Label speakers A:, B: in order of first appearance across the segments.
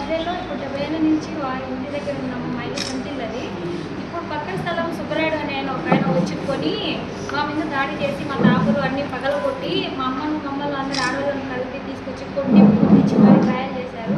A: బద్వేల్లో ఇప్పుడు 70 ఏళ్ళ నుంచి వాళ్ళ ఇంటి దగ్గర ఉన్నాము. మా ఇల్లు సొంతిల్లది. ఇప్పుడు పక్కన స్థలం సుబ్బరాయుడు అనే ఒక ఆయన వచ్చుకొని మా మీద దాడి చేసి మా తాపులు అన్నీ పగలగొట్టి మా మమ్మల్ని అందరూ ఆడవాళ్ళని కలిపి తీసుకొచ్చి కొట్టించి మరి గాయాలు చేశారు.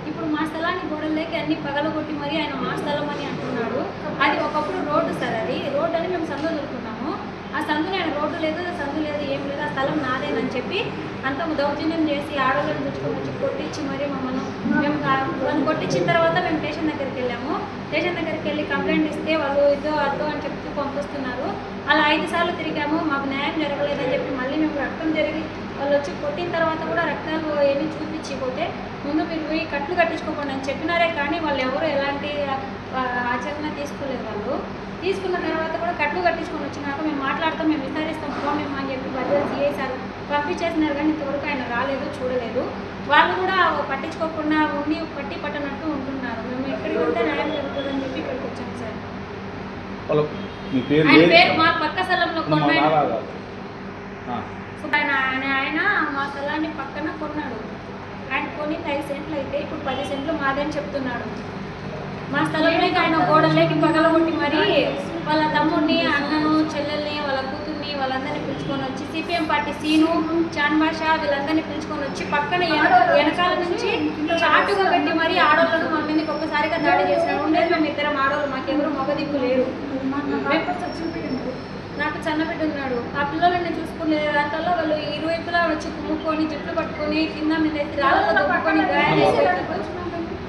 A: ఇప్పుడు మా స్థలాన్ని గోడల్లోకి అన్ని పగలగొట్టి మరి ఆయన మా స్థలం అని అంటున్నాడు. అది ఒకప్పుడు రోడ్డు సార్, అది రోడ్డు అని మేము సందు దొరుకుతున్నాము. ఆ సందులో ఆయన రోడ్డు లేదు, సందు లేదు, ఏం లేదు, ఆ స్థలం నాదేనని చెప్పి అంత దౌర్జన్యం చేసి ఆడవాళ్ళని తెచ్చుకొని వచ్చి కొట్టించి మరి మమ్మల్ని మేము వాళ్ళు కొట్టించిన తర్వాత మేము స్టేషన్ దగ్గరికి వెళ్ళాము. స్టేషన్ దగ్గరికి వెళ్ళి కంప్లైంట్ ఇస్తే వాళ్ళు ఇదో అదో అని చెప్తూ పంపిస్తున్నారు. అలా 5 సార్లు తిరిగాము, మాకు న్యాయం జరగలేదని చెప్పి మళ్ళీ మేము రక్తం జరిగి వాళ్ళు వచ్చి కొట్టిన తర్వాత కూడా రక్తాలు ఏమీ చూపించిపోతే ముందు మీరు పోయి కట్లు కట్టించుకోకుండా అని చెప్పినారే కానీ వాళ్ళు ఎవరు ఎలాంటి ఆచరణ తీసుకోలేదు. వాళ్ళు తీసుకున్న తర్వాత కూడా కట్లు కట్టించుకొని వచ్చినాక మేము మాట్లాడతాం, మేము విచారిస్తాం ఫోన్ అని చెప్పి బదిలీ చేశారు, పంపించేసినారు. కానీ ఇంతవరకు ఆయన రాలేదు, చూడలేదు. వాళ్ళు కూడా పట్టించుకోకుండా ఉండి పట్టి పట్టనట్టు ఉంటున్నారు. మేము ఎక్కడికి వెళ్తే న్యాయం జరుగుతుందని చెప్పి ఇక్కడికి వచ్చాము సార్. ఆయన పేరు మా పక్క స్థలంలో ఆయన మా స్థలాన్ని పక్కన కొన్నాడు. ఆయన కొని 5 సెంట్లు అయితే ఇప్పుడు 10 సెంట్లు మాదని చెప్తున్నాడు. మా స్థలంలోకి ఆయన గోడల్లోకి పగలగొట్టి మరి వాళ్ళ తమ్ముడిని, అన్నను, చెల్లెల్ని, వాళ్ళ కూతుర్ని వాళ్ళందరినీ పిలుచుకొని వచ్చి సిపిఎం పార్టీ సీను, చాన్ భాషా వీళ్ళందరినీ పిలుచుకొని వచ్చి పక్కన వెనకాల నుంచి చాటుగా పెట్టి మరి ఆడవాళ్ళను మా మీదకి ఒక్కసారిగా దాడి చేసినాడు. ఉండేది మేము 2 ఆడవాళ్ళు, మాకెవరు మగ దిక్కు లేరు. నాకు చిన్నబిడ్డ ఉన్నాడు. ఆ పిల్లలని చూసుకునే దాంట్లో వాళ్ళు ఇరువైపులా వచ్చి కుమ్ముకొని జుట్లు పట్టుకొని కింద మీద రాళ్ళలో దొబ్బుకొని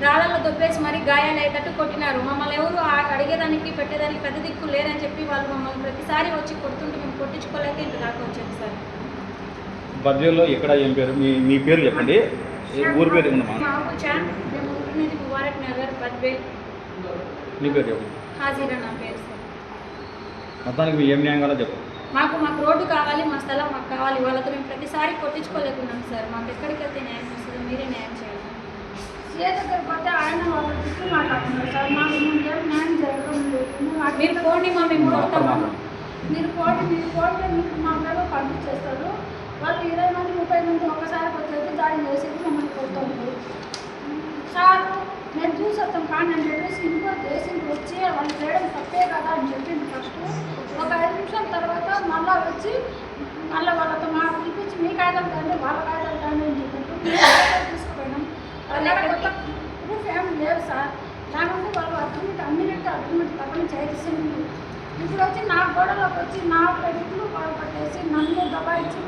A: రాళ్ళలో దొబ్బేసి మరి గాయాలు అయ్యేటట్టు కొట్టినారు. మమ్మల్ని ఎవరు అడిగేదానికి పెట్టేదానికి పెద్ద దిక్కు లేరని చెప్పి వాళ్ళు మమ్మల్ని ప్రతిసారి వచ్చి కొడుతుంటే మేము కొట్టించుకోలేక ఇంత దాకా వచ్చాము సార్.
B: బద్వేల్లో ఎక్కడ ఏం పేరు? మీ పేరు చెప్పండి, ఊరి పేరు
A: మేము ఉంటున్నది ముబారక్ నగర్, బద్వేల్.
B: మీ పేరు చెప్పండి.
A: హాజీరా నా పేరు సార్.
B: మొత్తానికి మీ ఏం న్యాయం కావాలో చెప్పండి.
A: మాకు రోడ్డు కావాలి, మా స్థలం మాకు కావాలి. వాళ్ళతో మేము ప్రతిసారి కొట్టించుకోలేకున్నాం సార్. మాకు ఎక్కడికి వెళ్తే న్యాయం వస్తుందో మీరే న్యాయం చేయాలి.
C: సీఏ దగ్గర పోతే ఆయన వాళ్ళు తిప్పి మాట్లాడుతున్నారు సార్. మాకు ఏం న్యాయం జరగడం లేదు.
A: మీరు పోండి, మేము కొడతాము.
C: మీరు పోండి మీకు మా మీద పంపించేస్తారు. వాళ్ళు 20 మంది 30 మంది ఒక్కసారి వచ్చేది దాడి చేసేది మమ్మల్ని కొడుతుంది సార్. నేను చూసేస్తాం కానీ నేను చెప్పేసి ఇంకో దేశంకి వచ్చి వాళ్ళు చేయడం తప్పే కదా అని చెప్పింది ఫస్ట్. ఒక 5 నిమిషాల తర్వాత మళ్ళీ వచ్చి మళ్ళీ వాళ్ళతో పిలిపించి మీ కాగితాలు కానీ వాళ్ళ కాగితాలు కానీ అని చెప్పినట్టు తీసుకుపోయినాం. వాళ్ళ కొత్త ప్రూఫ్ ఏం లేదు సార్. దానివల్ల వాళ్ళు అగ్రిమెంట్ తప్పని చేసింది. ఇప్పుడు వచ్చి నా గోడలోకి వచ్చి నా పెరుగులు పట్టేసి నన్ను దబాయించి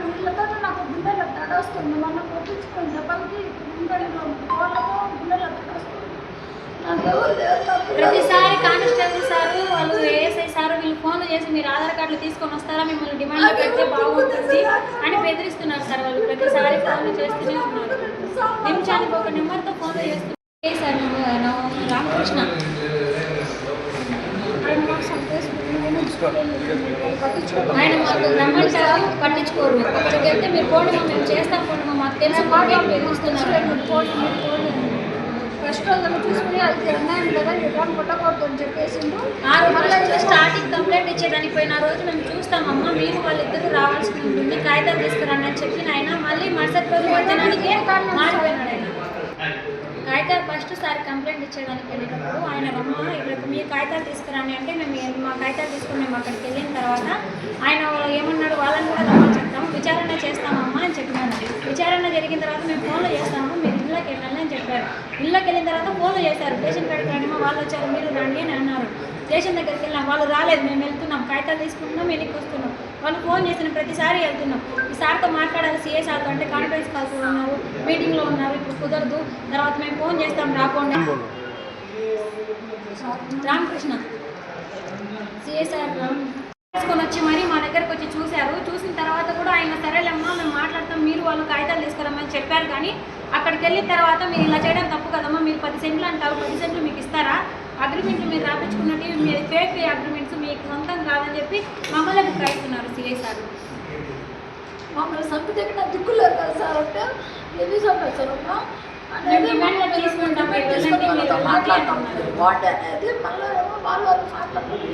C: వీళ్ళతో నాకు గుండెలో తడొస్తుంది. మొన్న కొట్టించుకుని దెబ్బలకి గుండెలో గోడలో గుండెలో తడొస్తుంది. నాకు ఎవరు
A: ప్రతిసారి కానిస్టేబుల్ సారు, వాళ్ళు ఏఎస్ఐ సారు వీళ్ళు ఫోన్లు చేసి మీరు ఆధార్ కార్డులు తీసుకొని వస్తారా, మిమ్మల్ని డిమాండ్ పెడితే బాగుంటుంది అని బెదిరిస్తున్నారు సార్. వాళ్ళు ప్రతిసారి ఫోన్లు చేస్తూనే ఉన్నారు. నిమిషానికి ఒక నెంబర్తో ఫోన్లు చేస్తున్నారు సార్. రామకృష్ణ ఆయన మాకు రమ్మంటారు, పట్టించుకోరు. అక్కడికి వెళ్తే మీరు పోండి, మేము చేస్తాం పోండి, మాకు తెలిసి బెదిరిస్తున్నారు.
C: ఫస్ట్ వాళ్ళని చూసుకుని అది అన్నాను కదా ఎగ్జామ్ కొట్టకూడదు అని చెప్పేసిండు.
A: స్టార్టింగ్ కంప్లైంట్ ఇచ్చేదానికి పోయిన రోజు మేము చూస్తామమ్మా, మీరు వాళ్ళిద్దరూ రావాల్సి ఉంటుంది, కాగితాలు తీసుకురండి అని చెప్పిన ఆయన మళ్ళీ మరుసటి రోజు మధ్యాహ్నానికి మారిపోయినాడు. ఆయన కాగితాలు ఫస్ట్ సారి కంప్లైంట్ ఇచ్చేదానికి వెళ్ళినప్పుడు ఆయన రమ్మ ఇక్కడ మీ కాగితాలు తీసుకురండి అంటే మేము మా కాగితాలు తీసుకుని మేము అక్కడికి వెళ్ళిన తర్వాత ఆయన ఏమన్నాడు, వాళ్ళని కూడా రమ్మని చెప్తాము, విచారణ చేస్తామమ్మా అని చెప్పినాను. విచారణ జరిగిన తర్వాత మేము ఫోన్లో చేస్తాము, మీరు ఇళ్ళకి వెళ్ళాలి అని చెప్పారు. ఇళ్ళకి వెళ్ళిన తర్వాత ఫోన్లు చేశారు, స్టేషన్ కాడికి రండి, వాళ్ళు వచ్చారు, మీరు రండి అని అన్నారు. స్టేషన్ దగ్గరికి వెళ్ళాం, వాళ్ళు రాలేదు, మేము వెళ్తున్నాం, కాగితాలు తీసుకుంటున్నాం, వెనక్కి వస్తున్నాం. వాళ్ళు ఫోన్ చేసిన ప్రతిసారి వెళ్తున్నాం. ఈ సార్తో మాట్లాడాలి, సీఏ సార్తో అంటే కాన్ఫరెన్స్ కాల్స్ ఉన్నారు, మీటింగ్లో ఉన్నారు, ఇప్పుడు కుదరదు, తర్వాత మేము ఫోన్ చేస్తాం రాకుండా. రామకృష్ణ సీఏ సార్ తీసుకొని వచ్చి మరి మా దగ్గరకు వచ్చి చూశారు. చూసిన తర్వాత కూడా ఆయన సరేలేమ్మా మేము మాట్లాడతాం, మీరు వాళ్ళు కాగితాలు తీసుకురమ్మని చెప్పారు. కానీ అక్కడికి వెళ్ళిన తర్వాత మీరు ఇలా చేయడం తప్పు కదమ్మా, మీరు 10 సెంట్లు అంటారు, 10 సెంట్లు మీకు ఇస్తారా, అగ్రిమెంట్లు మీరు రాపించుకున్నట్టు మీరు ఫేక్ అగ్రిమెంట్స్ మీకు సొంతం కాదని చెప్పి మమ్మల్ని బుక్కాయిస్తున్నారు సీఐ సార్.
C: మమ్మల్ని సంపి దగ్గర దిక్కులేదు కదా సార్ అంటే ఎందుకు సంపాదించారమ్మా
A: తీసుకుంటాం
C: మాట్లాడుతున్నాం. వాటి అనేది మళ్ళీ వాళ్ళు మాట్లాడుతున్నారు.